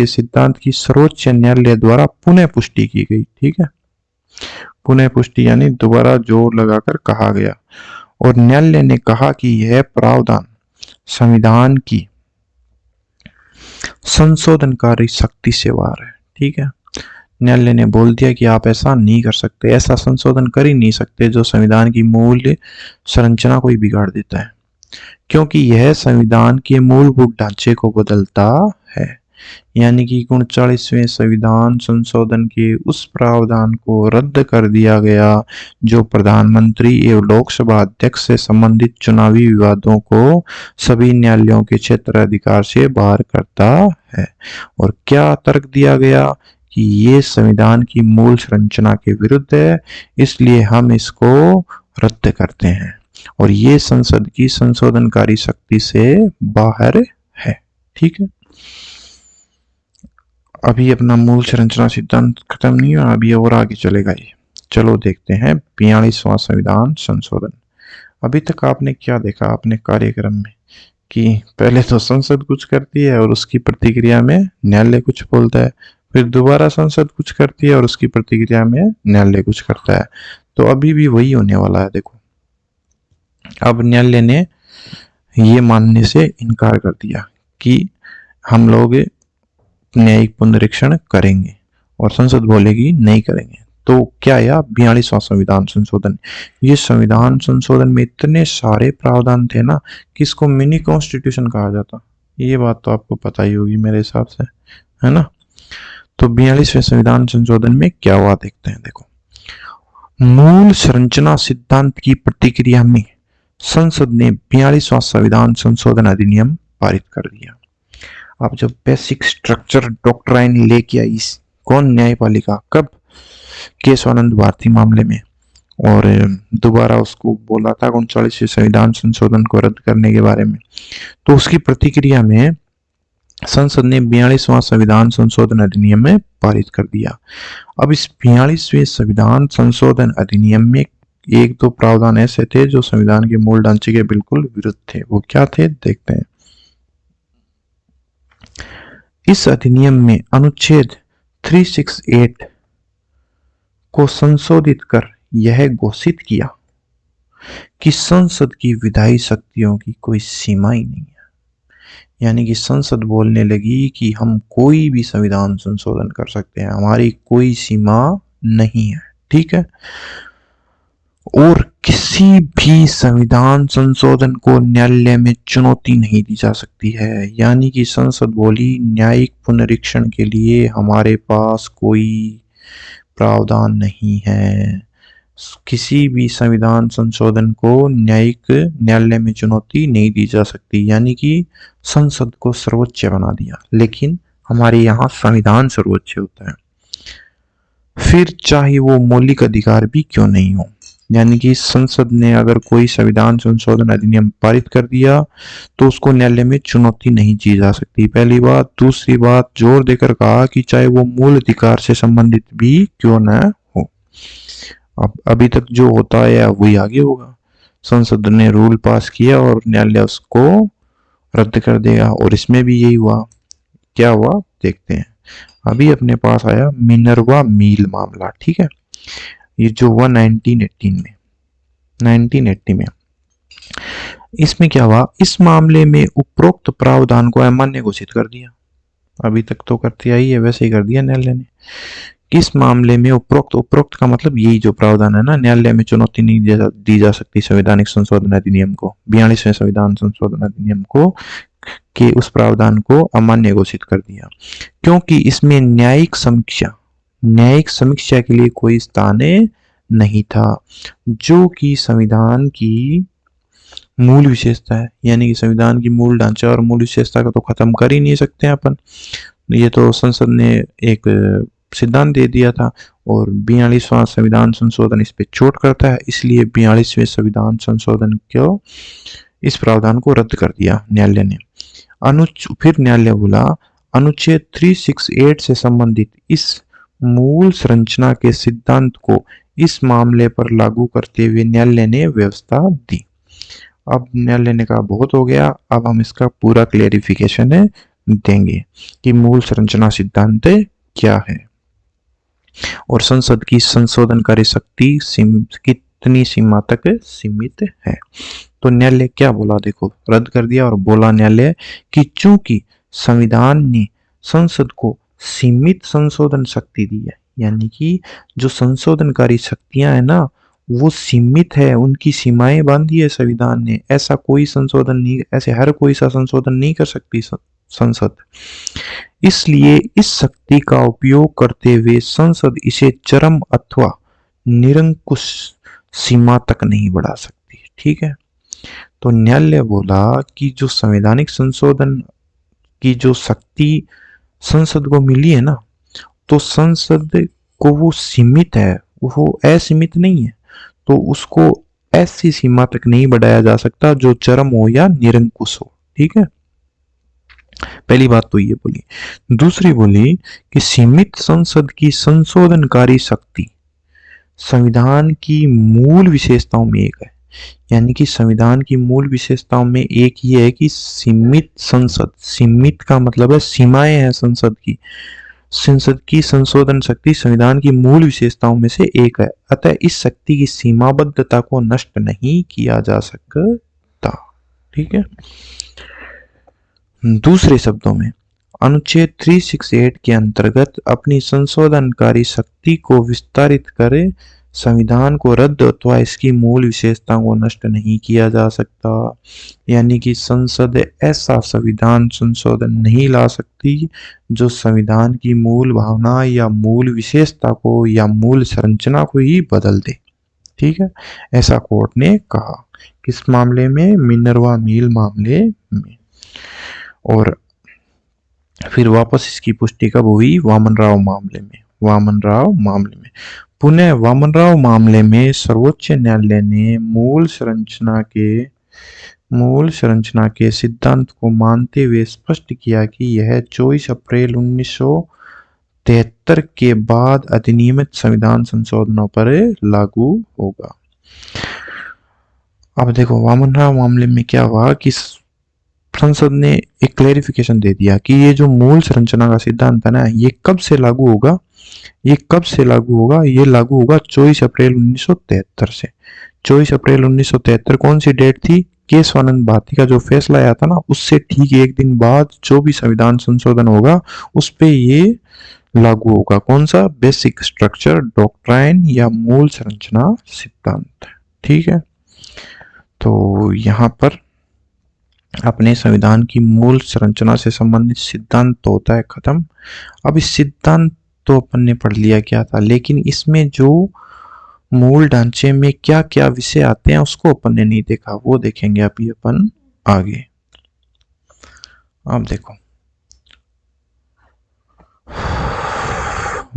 सिद्धांत की सर्वोच्च न्यायालय द्वारा पुनः पुष्टि की गई। ठीक है, पुनः पुष्टि यानी दोबारा जोर लगाकर कहा गया। और न्यायालय ने कहा कि यह प्रावधान संविधान की संशोधनकारी शक्ति से बाहर है। ठीक है, न्यायालय ने बोल दिया कि आप ऐसा नहीं कर सकते, ऐसा संशोधन कर ही नहीं सकते जो संविधान की मूल संरचना को ही बिगाड़ देता है, क्योंकि यह संविधान के मूलभूत ढांचे को बदलता है। यानी कि 39वें संविधान संशोधन के उस प्रावधान को रद्द कर दिया गया जो प्रधानमंत्री एवं लोकसभा अध्यक्ष से संबंधित चुनावी विवादों को सभी न्यायालयों के क्षेत्राधिकार से बाहर करता है। और क्या तर्क दिया गया कि ये संविधान की मूल संरचना के विरुद्ध है, इसलिए हम इसको रद्द करते हैं और ये संसद की संशोधनकारी शक्ति से बाहर है। ठीक है, अभी अपना मूल संरचना सिद्धांत खत्म नहीं हुआ, अभी और आगे चलेगा ये। चलो देखते हैं 42वां संविधान संशोधन। अभी तक आपने क्या देखा अपने कार्यक्रम में कि पहले तो संसद कुछ करती है और उसकी प्रतिक्रिया में न्यायालय कुछ बोलता है, फिर दोबारा संसद कुछ करती है और उसकी प्रतिक्रिया में न्यायालय कुछ करता है। तो अभी भी वही होने वाला है। देखो, अब न्यायालय ने ये मानने से इनकार कर दिया कि हम लोग न्यायिक पुनरीक्षण करेंगे, और संसद बोलेगी नहीं करेंगे। तो क्या आया 42वां संविधान संशोधन। ये संविधान संशोधन में इतने सारे प्रावधान थे ना कि इसको मिनी कॉन्स्टिट्यूशन कहा जाता। ये बात तो आपको पता ही होगी मेरे हिसाब से, है ना। तो 42वें संविधान संशोधन में क्या हुआ देखते हैं। देखो, मूल संरचना सिद्धांत की प्रतिक्रिया में संसद ने 42वां संविधान संशोधन अधिनियम पारित कर दिया। अब जब बेसिक स्ट्रक्चर डॉक्ट्राइन लेके आई कौन? न्यायपालिका। कब? केशवानंद भारती मामले में। और दोबारा उसको बोला था 39वें संविधान संशोधन को रद्द करने के बारे में। तो उसकी प्रतिक्रिया में संसद ने 42वां संविधान संशोधन अधिनियम में पारित कर दिया। अब इस 42वें संविधान संशोधन अधिनियम में एक दो प्रावधान ऐसे थे जो संविधान के मूल ढांचे के बिल्कुल विरुद्ध थे। वो क्या थे देखते हैं। इस अधिनियम में अनुच्छेद 368 को संशोधित कर यह घोषित किया कि संसद की विधायी शक्तियों की कोई सीमा ही नहीं है। यानी कि संसद बोलने लगी कि हम कोई भी संविधान संशोधन कर सकते हैं, हमारी कोई सीमा नहीं है। ठीक है, और किसी भी संविधान संशोधन को न्यायालय में चुनौती नहीं दी जा सकती है। यानी कि संसद बोली न्यायिक पुनरीक्षण के लिए हमारे पास कोई प्रावधान नहीं है, किसी भी संविधान संशोधन को न्यायालय में चुनौती नहीं दी जा सकती। यानी कि संसद को सर्वोच्च बना दिया, लेकिन हमारे यहाँ संविधान सर्वोच्च होता है, फिर चाहे वो मौलिक अधिकार भी क्यों नहीं हो। यानी कि संसद ने अगर कोई संविधान संशोधन अधिनियम पारित कर दिया तो उसको न्यायालय में चुनौती नहीं दी जा सकती, पहली बात। दूसरी बात, जोर देकर कहा कि चाहे वो मूल अधिकार से संबंधित भी क्यों न हो। अब अभी तक जो होता है वही आगे होगा। संसद ने रूल पास किया और न्यायालय उसको रद्द कर देगा, और इसमें भी यही हुआ। क्या हुआ देखते हैं। अभी अपने पास आया मिनर्वा मील मामला। ठीक है, ये जो हुआ 1980 में इसमें क्या हुआ, इस मामले में उपरोक्त प्रावधान को अमान्य घोषित कर दिया। अभी तक तो करती आई है, वैसे ही कर दिया न्यायालय ने। किस मामले में उपरोक्त, उपरोक्त का मतलब यही जो प्रावधान है ना, न्यायालय में चुनौती नहीं दी जा सकती संवैधानिक संशोधन अधिनियम को, 42वें संविधान संशोधन अधिनियम को, कि उस प्रावधान को अमान्य घोषित कर दिया, क्योंकि इसमें न्यायिक समीक्षा के लिए कोई स्थान नहीं था, जो कि संविधान की मूल विशेषता है। यानी कि संविधान की मूल ढांचा और मूल विशेषता को तो खत्म कर ही नहीं सकते अपन, ये तो संसद ने एक सिद्धांत दे दिया था, और 42वां संविधान संशोधन इस पे चोट करता है, इसलिए 42वें संविधान संशोधन को, इस प्रावधान को रद्द कर दिया न्यायालय ने। फिर न्यायालय बोला, अनुच्छेद 368 से संबंधित इस मूल संरचना के सिद्धांत को इस मामले पर लागू करते हुए न्यायालय ने व्यवस्था दी। अब न्यायालय ने कहा बहुत हो गया, अब हम इसका पूरा क्लेरिफिकेशन देंगे कि मूल संरचना सिद्धांत क्या है और संसद की संशोधनकारी शक्ति कितनी सीमा तक सीमित है। तो न्यायालय क्या बोला, देखो रद्द कर दिया, और बोला न्यायालय कि चूंकि संविधान ने संसद को सीमित संशोधन शक्ति दी है, यानी कि जो संशोधनकारी शक्तियां है ना वो सीमित है, उनकी सीमाएं बांधी है संविधान ने, ऐसा कोई संशोधन नहीं, ऐसे हर कोई सा संशोधन नहीं कर सकती संसद। इसलिए इस शक्ति का उपयोग करते हुए संसद इसे चरम अथवा निरंकुश सीमा तक नहीं बढ़ा सकती। ठीक है, तो न्यायालय बोला कि जो संवैधानिक संशोधन की जो शक्ति संसद को मिली है ना, तो संसद को वो सीमित है, वो असीमित नहीं है, तो उसको ऐसी सीमा तक नहीं बढ़ाया जा सकता जो चरम हो या निरंकुश हो। ठीक है, पहली बात तो ये बोली। दूसरी बोली कि सीमित संसद की संशोधनकारी शक्ति संविधान की मूल विशेषताओं में एक है, यानी कि संविधान की मूल विशेषताओं में एक ही है कि सीमित संसद, सीमित का मतलब है सीमाएं हैं संसद की संशोधन शक्ति संविधान की मूल विशेषताओं में से एक है, अतः इस शक्ति की सीमाबद्धता को नष्ट नहीं किया जा सकता। ठीक है, दूसरे शब्दों में अनुच्छेद 368 के अंतर्गत अपनी संशोधनकारी शक्ति को विस्तारित करे संविधान को रद्द अथवा इसकी मूल विशेषताओं को नष्ट नहीं किया जा सकता, यानी कि संसद ऐसा संविधान संशोधन नहीं ला सकती जो संविधान की मूल भावना या मूल विशेषता को या मूल संरचना को ही बदल दे। ठीक है, ऐसा कोर्ट ने कहा, किस मामले में, मिनर्वा मिल मामले में। और फिर वापस इसकी पुष्टि कब हुई, वामनराव मामले में। पुनः वामनराव मामले में सर्वोच्च न्यायालय ने मूल संरचना के सिद्धांत को मानते हुए स्पष्ट किया कि यह 24 अप्रैल 1973 के बाद अधिनियमित संविधान संशोधनों पर लागू होगा। अब देखो वामनराव मामले में क्या हुआ कि संसद ने एक क्लेरिफिकेशन दे दिया कि ये जो मूल संरचना का सिद्धांत है ना, ये कब से लागू होगा, ये लागू होगा 24 अप्रैल 1973 से। 24 अप्रैल 1973 कौन सी डेट थी, केशवानंद भारती का जो फैसला आया था ना, उससे ठीक एक दिन बाद जो भी संविधान संशोधन होगा उस पे ये लागू होगा। कौन सा, बेसिक स्ट्रक्चर डॉक्ट्राइन या मूल संरचना सिद्धांत। ठीक है, तो यहाँ पर अपने संविधान की मूल संरचना से संबंधित सिद्धांत तो होता है खत्म। अब इस सिद्धांत तो अपन ने पढ़ लिया क्या था, लेकिन इसमें जो मूल ढांचे में क्या क्या विषय आते हैं उसको अपन ने नहीं देखा, वो देखेंगे अभी अपन आगे। अब देखो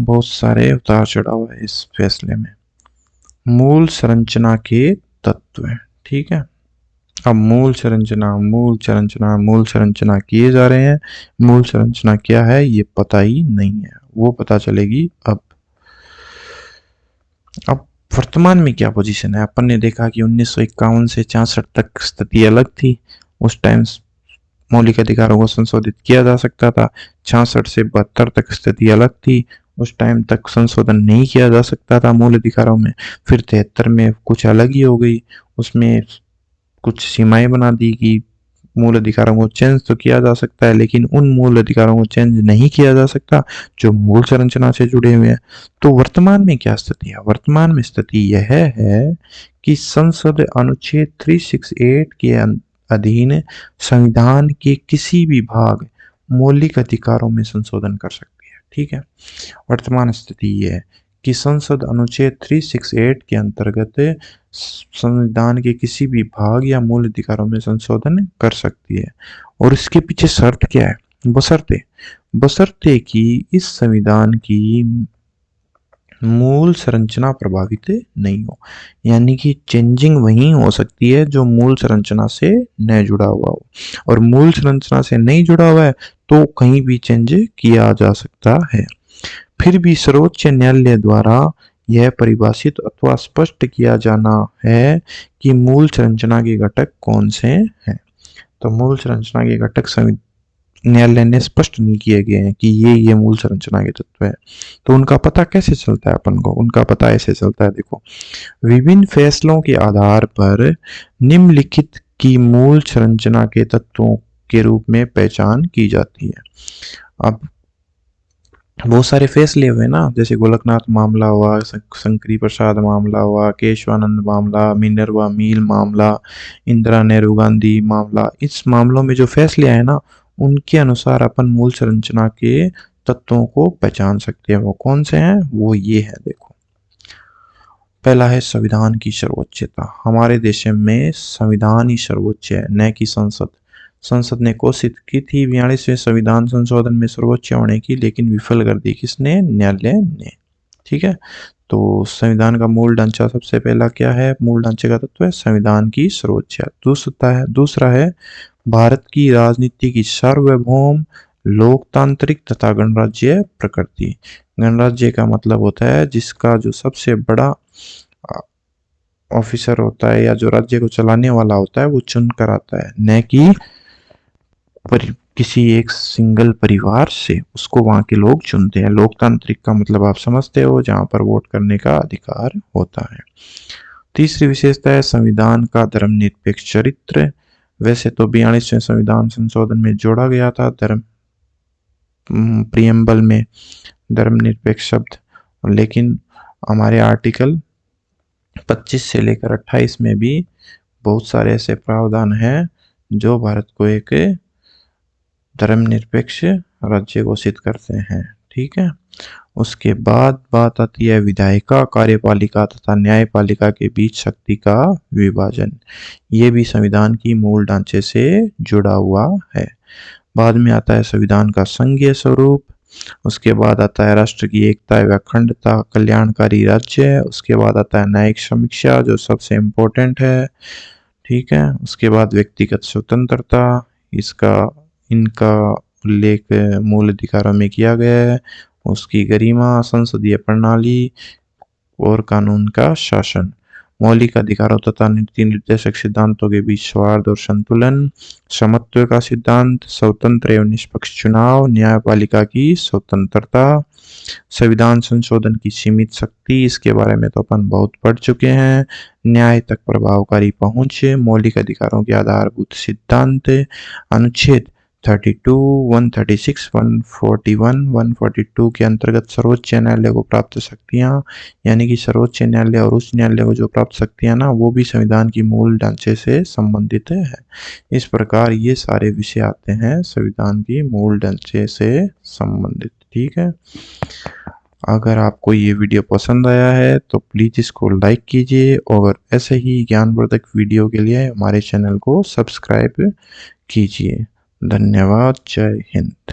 बहुत सारे उतार चढ़ाव है इस फैसले में। मूल संरचना के तत्व, ठीक है, अब मूल संरचना किए जा रहे हैं। मूल संरचना क्या है ये पता ही नहीं है, वो पता चलेगी अब। वर्तमान में क्या पोजीशन है, अपन ने देखा कि 1951 से 66 तक स्थिति अलग थी। उस टाइम मौलिक अधिकारों को संशोधित किया जा सकता था। 66 से 72 तक स्थिति अलग थी, उस टाइम तक संशोधन नहीं किया जा सकता था मूल अधिकारों में। फिर 73 में कुछ अलग ही हो गई, उसमें कुछ सीमाएं बना दी कि मूल अधिकारों को चेंज तो किया जा सकता है, लेकिन उन मूल अधिकारों को चेंज नहीं किया जा सकता जो मूल संरचना से जुड़े हुए हैं। तो वर्तमान में क्या स्थिति है? वर्तमान में स्थिति यह है कि संसद अनुच्छेद 368 के अधीन संविधान के किसी भी भाग मौलिक अधिकारों में संशोधन कर सकती है। ठीक है, वर्तमान स्थिति यह है कि संसद अनुच्छेद 368 के अंतर्गत संविधान के किसी भी भाग या मूल अधिकारों में संशोधन कर सकती है। और इसके पीछे शर्त क्या है? बशर्ते कि इस संविधान की मूल संरचना प्रभावित नहीं हो, यानी कि चेंजिंग वही हो सकती है जो मूल संरचना से न जुड़ा हुआ हो, और मूल संरचना से नहीं जुड़ा हुआ है तो कहीं भी चेंज किया जा सकता है। फिर भी सर्वोच्च न्यायालय द्वारा यह परिभाषित अथवा स्पष्ट किया जाना है कि मूल संरचना के घटक कौन से हैं। तो मूल संरचना के घटक न्यायालय ने स्पष्ट नहीं किए गए हैं कि ये मूल संरचना के तत्व है। तो उनका पता कैसे चलता है अपन को? उनका पता ऐसे चलता है, देखो, विभिन्न फैसलों के आधार पर निम्नलिखित की मूल संरचना के तत्वों के रूप में पहचान की जाती है। अब बहुत सारे फैसले हुए ना, जैसे गोलकनाथ मामला हुआ, शंकरी प्रसाद मामला हुआ, केशवानंद मामला, मिनर्वा मिल मामला, इंदिरा नेहरू गांधी मामला। इस मामलों में जो फैसले आए ना, उनके अनुसार अपन मूल संरचना के तत्वों को पहचान सकते हैं। वो कौन से हैं? वो ये है, देखो, पहला है संविधान की सर्वोच्चता। हमारे देश में संविधान ही सर्वोच्च है, न कि संसद। संसद ने कोशिश की थी 42वें संविधान संशोधन में सर्वोच्च होने की, लेकिन विफल कर दी। किसने? न्यायालय ने। ठीक है, तो संविधान का मूल ढांचा सबसे पहला क्या है? मूल ढांचे का तत्व है संविधान की सर्वोच्चता। दूसरा है भारत की राजनीति की सार्वभौम, लोकतांत्रिक तथा गणराज्य प्रकृति। गणराज्य का मतलब होता है जिसका जो सबसे बड़ा ऑफिसर होता है या जो राज्य को चलाने वाला होता है वो चुन कर आता है, न कि किसी एक सिंगल परिवार से उसको वहां के लोग चुनते हैं। लोकतांत्रिक का मतलब आप समझते हो, जहां पर वोट करने का अधिकार होता है। तीसरी विशेषता है संविधान का धर्मनिरपेक्ष चरित्र। वैसे तो 42वें संविधान संशोधन में जोड़ा गया था धर्म प्रियम्बल में धर्मनिरपेक्ष शब्द, लेकिन हमारे आर्टिकल 25 से लेकर 28 में भी बहुत सारे ऐसे प्रावधान हैं जो भारत को एक धर्मनिरपेक्ष राज्य घोषित करते हैं। ठीक है, उसके बाद बात आती है विधायिका, कार्यपालिका तथा न्यायपालिका के बीच शक्ति का विभाजन। ये भी संविधान की मूल ढांचे से जुड़ा हुआ है। बाद में आता है संविधान का संघीय स्वरूप। उसके बाद आता है राष्ट्र की एकता व अखंडता, कल्याणकारी राज्य। उसके बाद आता है न्यायिक समीक्षा जो सबसे इम्पोर्टेंट है। ठीक है, उसके बाद व्यक्तिगत स्वतंत्रता, इनका उल्लेख मूल अधिकारों में किया गया है। उसकी गरिमा, संसदीय प्रणाली और कानून का शासन, मौलिक अधिकारों तथा नीति निर्देशक सिद्धांतों के बीच सौहार्द और संतुलन, समत्व का सिद्धांत, स्वतंत्र एवं निष्पक्ष चुनाव, न्यायपालिका की स्वतंत्रता, संविधान संशोधन की सीमित शक्ति, इसके बारे में तो अपन बहुत पढ़ चुके हैं, न्याय तक प्रभावकारी पहुंच, मौलिक अधिकारों के आधारभूत सिद्धांत, अनुच्छेद 32, 136, 141, 142 के अंतर्गत सर्वोच्च न्यायालय को प्राप्त शक्तियां, यानी कि सर्वोच्च न्यायालय और उच्च न्यायालय को जो प्राप्त शक्तियां ना, वो भी संविधान की मूल ढांचे से संबंधित है। इस प्रकार ये सारे विषय आते हैं संविधान की मूल ढांचे से संबंधित। ठीक है, अगर आपको ये वीडियो पसंद आया है तो प्लीज़ इसको लाइक कीजिए, और ऐसे ही ज्ञानवर्धक वीडियो के लिए हमारे चैनल को सब्सक्राइब कीजिए। धन्यवाद। जय हिंद।